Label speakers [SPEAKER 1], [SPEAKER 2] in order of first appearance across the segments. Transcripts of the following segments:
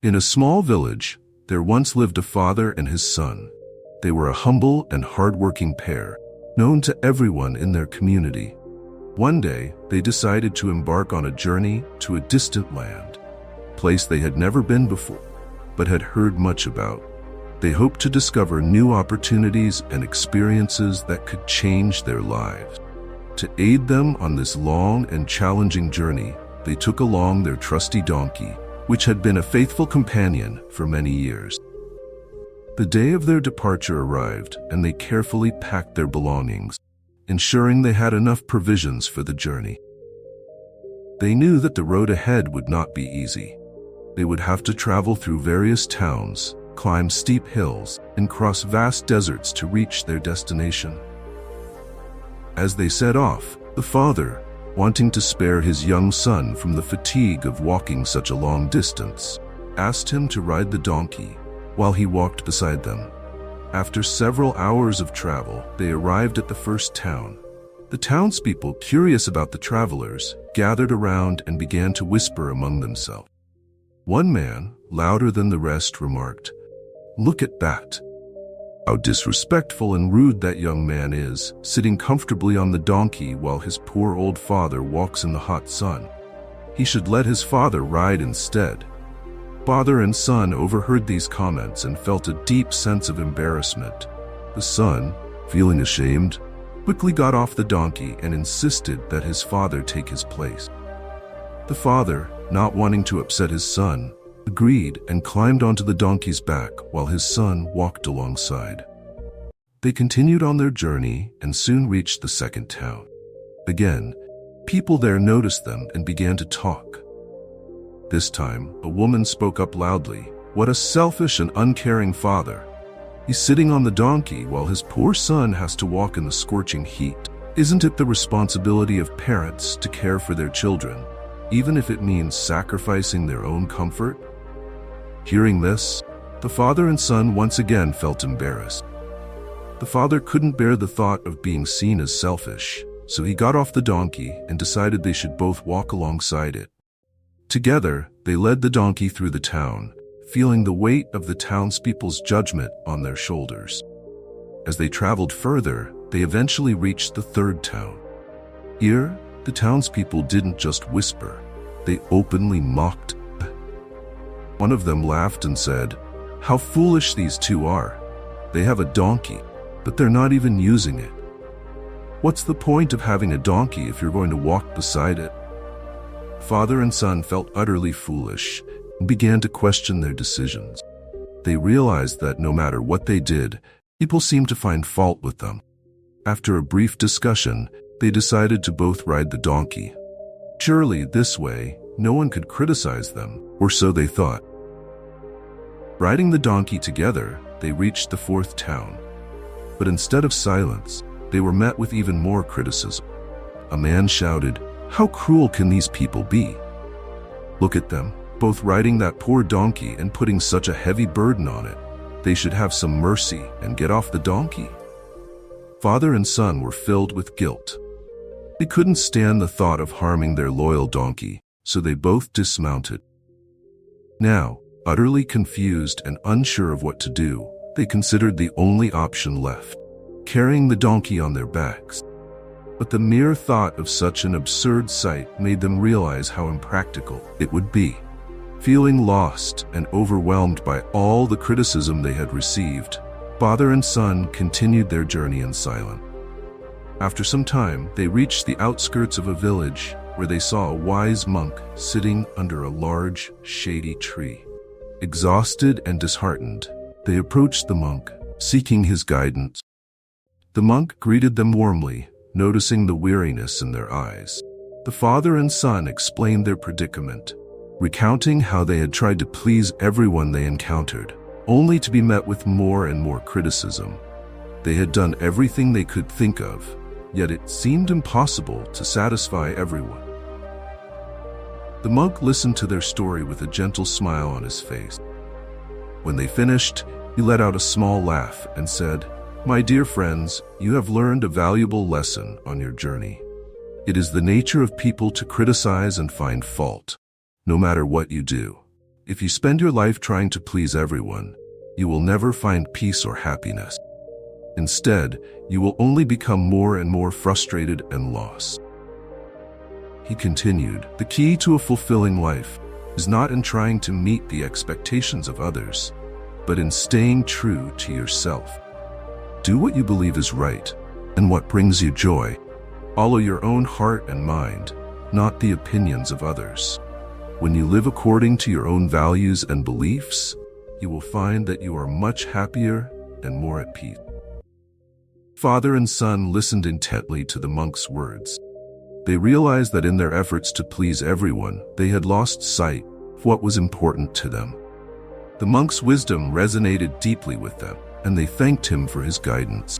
[SPEAKER 1] In a small village, there once lived a father and his son. They were a humble and hard-working pair, known to everyone in their community. One day, they decided to embark on a journey to a distant land, a place they had never been before, but had heard much about. They hoped to discover new opportunities and experiences that could change their lives. To aid them on this long and challenging journey, they took along their trusty donkey, which had been a faithful companion for many years. The day of their departure arrived, and they carefully packed their belongings, ensuring they had enough provisions for the journey. They knew that the road ahead would not be easy. They would have to travel through various towns, climb steep hills, and cross vast deserts to reach their destination. As they set off, the father, wanting to spare his young son from the fatigue of walking such a long distance, asked him to ride the donkey while he walked beside them. After several hours of travel, they arrived at the first town. The townspeople, curious about the travelers, gathered around and began to whisper among themselves. One man, louder than the rest, remarked, "Look at that. How disrespectful and rude that young man is, sitting comfortably on the donkey while his poor old father walks in the hot sun. He should let his father ride instead." Father and son overheard these comments and felt a deep sense of embarrassment. The son, feeling ashamed, quickly got off the donkey and insisted that his father take his place. The father, not wanting to upset his son, agreed and climbed onto the donkey's back while his son walked alongside. They continued on their journey and soon reached the second town. Again, people there noticed them and began to talk. This time, a woman spoke up loudly. "What a selfish and uncaring father. He's sitting on the donkey while his poor son has to walk in the scorching heat. Isn't it the responsibility of parents to care for their children, even if it means sacrificing their own comfort?" Hearing this, the father and son once again felt embarrassed. The father couldn't bear the thought of being seen as selfish, so he got off the donkey and decided they should both walk alongside it. Together, they led the donkey through the town, feeling the weight of the townspeople's judgment on their shoulders. As they traveled further, they eventually reached the third town. Here, the townspeople didn't just whisper, they openly mocked. One of them laughed and said, "How foolish these two are. They have a donkey, but they're not even using it. What's the point of having a donkey if you're going to walk beside it?" Father and son felt utterly foolish and began to question their decisions. They realized that no matter what they did, people seemed to find fault with them. After a brief discussion, they decided to both ride the donkey. Surely this way, no one could criticize them, or so they thought. Riding the donkey together, they reached the fourth town. But instead of silence, they were met with even more criticism. A man shouted, "How cruel can these people be? Look at them, both riding that poor donkey and putting such a heavy burden on it. They should have some mercy and get off the donkey." Father and son were filled with guilt. They couldn't stand the thought of harming their loyal donkey, so they both dismounted. Now, utterly confused and unsure of what to do, they considered the only option left, carrying the donkey on their backs. But the mere thought of such an absurd sight made them realize how impractical it would be. Feeling lost and overwhelmed by all the criticism they had received, father and son continued their journey in silence. After some time, they reached the outskirts of a village where they saw a wise monk sitting under a large, shady tree. Exhausted and disheartened, they approached the monk, seeking his guidance. The monk greeted them warmly, noticing the weariness in their eyes. The father and son explained their predicament, recounting how they had tried to please everyone they encountered, only to be met with more and more criticism. They had done everything they could think of, yet it seemed impossible to satisfy everyone. The monk listened to their story with a gentle smile on his face. When they finished, he let out a small laugh and said, "My dear friends, you have learned a valuable lesson on your journey. It is the nature of people to criticize and find fault, no matter what you do. If you spend your life trying to please everyone, you will never find peace or happiness. Instead, you will only become more and more frustrated and lost. He continued, the key to a fulfilling life is not in trying to meet the expectations of others, but in staying true to yourself. Do what you believe is right and what brings you joy. Follow your own heart and mind, not the opinions of others. When you live according to your own values and beliefs, you will find that you are much happier and more at peace. Father and son listened intently to the monk's words. They realized that in their efforts to please everyone, they had lost sight of what was important to them. The monk's wisdom resonated deeply with them, and they thanked him for his guidance.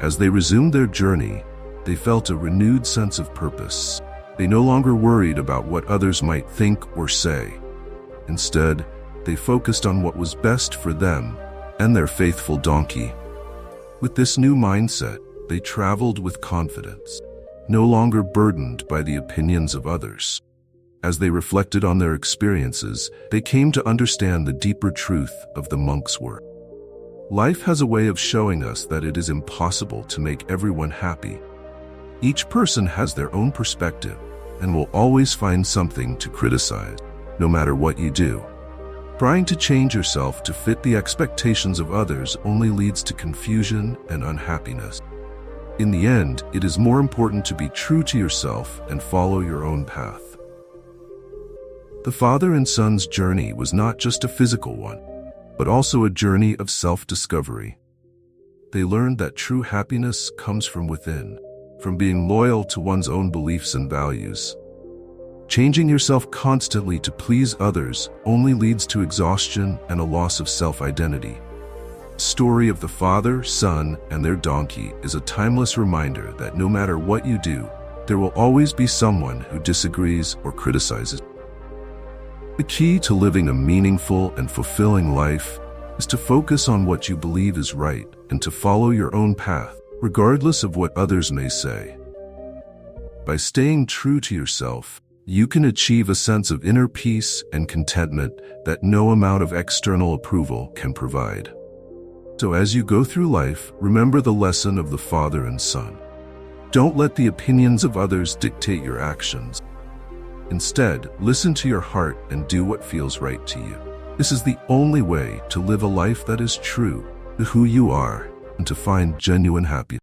[SPEAKER 1] As they resumed their journey, they felt a renewed sense of purpose. They no longer worried about what others might think or say. Instead, they focused on what was best for them and their faithful donkey. With this new mindset, they traveled with confidence, no longer burdened by the opinions of others. As they reflected on their experiences, they came to understand the deeper truth of the monk's work. Life has a way of showing us that it is impossible to make everyone happy. Each person has their own perspective and will always find something to criticize, no matter what you do. Trying to change yourself to fit the expectations of others only leads to confusion and unhappiness. In the end, it is more important to be true to yourself and follow your own path. The father and son's journey was not just a physical one, but also a journey of self-discovery. They learned that true happiness comes from within, from being loyal to one's own beliefs and values. Changing yourself constantly to please others only leads to exhaustion and a loss of self-identity. The story of the father, son, and their donkey is a timeless reminder that no matter what you do, there will always be someone who disagrees or criticizes. The key to living a meaningful and fulfilling life is to focus on what you believe is right and to follow your own path, regardless of what others may say. By staying true to yourself, you can achieve a sense of inner peace and contentment that no amount of external approval can provide. So as you go through life, remember the lesson of the father and son. Don't let the opinions of others dictate your actions. Instead, listen to your heart and do what feels right to you. This is the only way to live a life that is true to who you are and to find genuine happiness.